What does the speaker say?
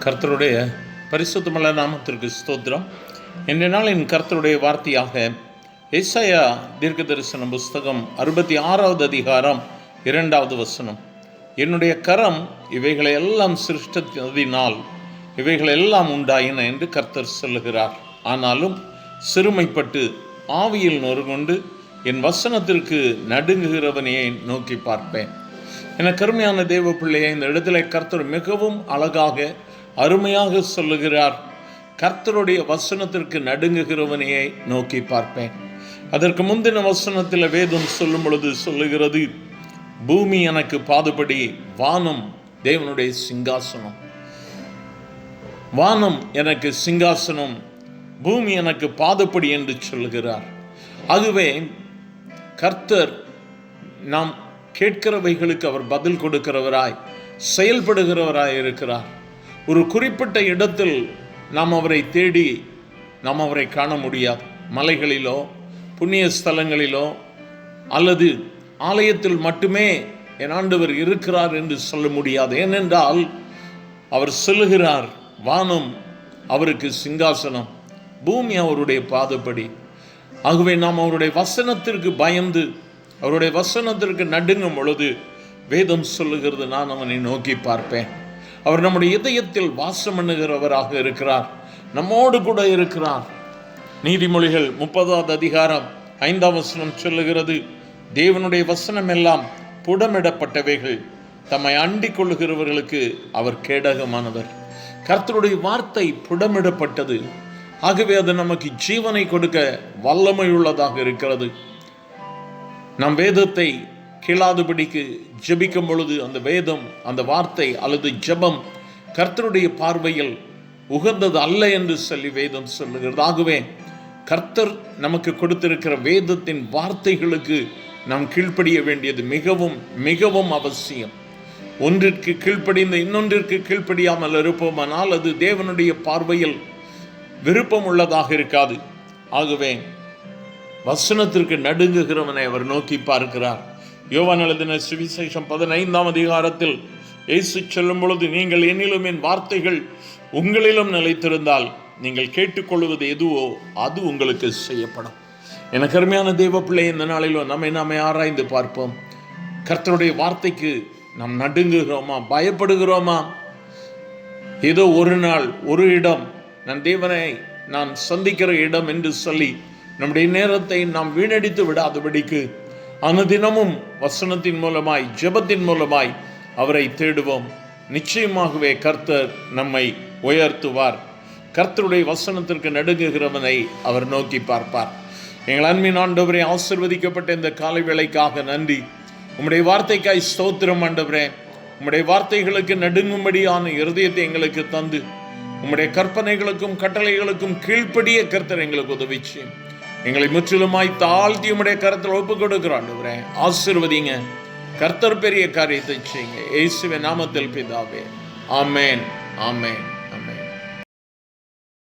கர்த்தருடைய பரிசுத்தமுள்ள நாமத்திற்கு ஸ்தோத்திரம். இன்றைய நாளின் கர்த்தருடைய வார்த்தையாக ஏசாயா தீர்க்க தரிசன புஸ்தகம் 66வது அதிகாரம் 2வது வசனம். என்னுடைய கரம் இவைகளை எல்லாம் சிருஷ்டித்ததினால் இவைகள் எல்லாம் உண்டாயின என்று கர்த்தர் சொல்லுகிறார். ஆனாலும் சிறுமைப்பட்டு ஆவியில் நொறுங்கொண்டு என் வசனத்திற்கு நடுங்குகிறவனையை நோக்கி பார்ப்பேன். என கருமையான தேவ பிள்ளையை இந்த இடத்துல கர்த்தர் மிகவும் அழகாக அருமையாக சொல்லுகிறார். கர்த்தருடைய வசனத்திற்கு நடுங்குகிறவனையை நோக்கி பார்ப்பேன். அதற்கு முந்தின வசனத்தில் வேதம் சொல்லும் பொழுது சொல்லுகிறது, பூமி எனக்கு பாதுபடி, வானம் தேவனுடைய சிங்காசனம். வானம் எனக்கு சிங்காசனம், பூமி எனக்கு பாதுபடி என்று சொல்லுகிறார். ஆகவே கர்த்தர் நாம் கேட்கிறவைகளுக்கு அவர் பதில் கொடுக்கிறவராய், செயல்படுகிறவராய் இருக்கிறார். ஒரு குறிப்பிட்ட இடத்தில் நாம் அவரை தேடி நாம் அவரை காண முடியாது. மலைகளிலோ புண்ணிய ஸ்தலங்களிலோ அல்லது ஆலயத்தில் மட்டுமே என் ஆண்டவர் இருக்கிறார் என்று சொல்ல முடியாது. ஏனென்றால் அவர் சொல்லுகிறார், வானம் அவருக்கு சிங்காசனம், பூமி அவருடைய பாதப்படி. ஆகவே நாம் அவருடைய வசனத்திற்கு பயந்து அவருடைய வசனத்திற்கு நடுங்கும் பொழுது வேதம் சொல்லுகிறது, நான் அவனை நோக்கி பார்ப்பேன். அவர் நம்முடைய இதயத்தில் வாசம் பண்ணுகிறவராக இருக்கிறார், நம்மோடு கூட இருக்கிறார். நீதிமொழிகள் 30வது அதிகாரம் 5ஆம் வசனம் சொல்லுகிறது, தேவனுடைய வசனம் எல்லாம் புடமிடப்பட்டவைகள், தம்மை அண்டிக் கொள்ளுகிறவர்களுக்கு அவர் கேடகமானவர். கர்த்தருடைய வார்த்தை புடமிடப்பட்டது. ஆகவே அது நமக்கு ஜீவனை கொடுக்க வல்லமை உள்ளதாக இருக்கிறது. நாம் வேதத்தை கேளாதபடிக்கு ஜெபிக்கும் பொழுது அந்த வேதம், அந்த வார்த்தை அல்லது ஜெபம் கர்த்தருடைய பார்வையில் உகந்தது அல்ல என்று சொல்லி வேதம் சொல்லுகிறது. ஆகவே கர்த்தர் நமக்கு கொடுத்திருக்கிற வேதத்தின் வார்த்தைகளுக்கு நாம் கீழ்ப்படிய வேண்டியது மிகவும் மிகவும் அவசியம். ஒன்றிற்கு கீழ்ப்படிந்து இன்னொன்றிற்கு கீழ்ப்படியாமல் இருப்போமானால் அது தேவனுடைய பார்வையில் விருப்பம் உள்ளதாக இருக்காது. ஆகவே வசனத்திற்கு நடுங்குகிறவனை அவர் நோக்கி பார்க்கிறார். யோவான் எழுதின சுவிசேஷம் 15ஆம் அதிகாரத்தில் இயேசு சொல்லும் பொழுது, நீங்கள் என்னிலும் என் வார்த்தைகள் உங்களிலும் நிலைத்திருந்தால் நீங்கள் கேட்டுக்கொள்வது எதுவோ அது உங்களுக்கு செய்யப்படும். எனக்கு அருமையான தேவ பிள்ளை, இந்த நாளிலும் நம்மை ஆராய்ந்து பார்ப்போம். கர்த்தருடைய வார்த்தைக்கு நாம் நடுங்குகிறோமா, பயப்படுகிறோமா? ஏதோ ஒரு நாள் ஒரு இடம், நான் தேவனை நான் சந்திக்கிற இடம் என்று சொல்லி நம்முடைய நேரத்தை நாம் வீணடித்து விடாதபடிக்கு அனுதினமும் வசனத்தின் மூலமாய் ஜெபத்தின் மூலமாய் அவரை தேடுவோம். நிச்சயமாகவே கர்த்தர் நம்மை உயர்த்துவார். கர்த்தருடைய வசனத்திற்கு நடுங்குகிறவனை அவர் நோக்கி பார்ப்பார். எங்கள் அன்பின் ஆண்டவரே, ஆசீர்வதிக்கப்பட்ட இந்த காலை வேளைக்காக நன்றி. உம்முடைய வார்த்தைக்காய் ஸ்தோத்திரம் ஆண்டவரே. உம்முடைய வார்த்தைகளுக்கு நடுங்கும்படியான இருதயத்தை எங்களுக்கு தந்து உம்முடைய கற்பனைகளுக்கும் கட்டளைகளுக்கும் கீழ்ப்படிய கர்த்தர் எங்களுக்கு உதவி செய்யும். எங்களை முற்றிலுமாய் தாழ்த்தி உம்முடைய கரத்தில் ஒப்புக் கொடுக்கிறோம் ஆண்டவரே. ஆசீர்வதிங்க, கர்த்தர் பெரிய காரியத்தை செய்யுங்க. இயேசுவின் நாமத்தில் பிதாவே, ஆமென், ஆமென்.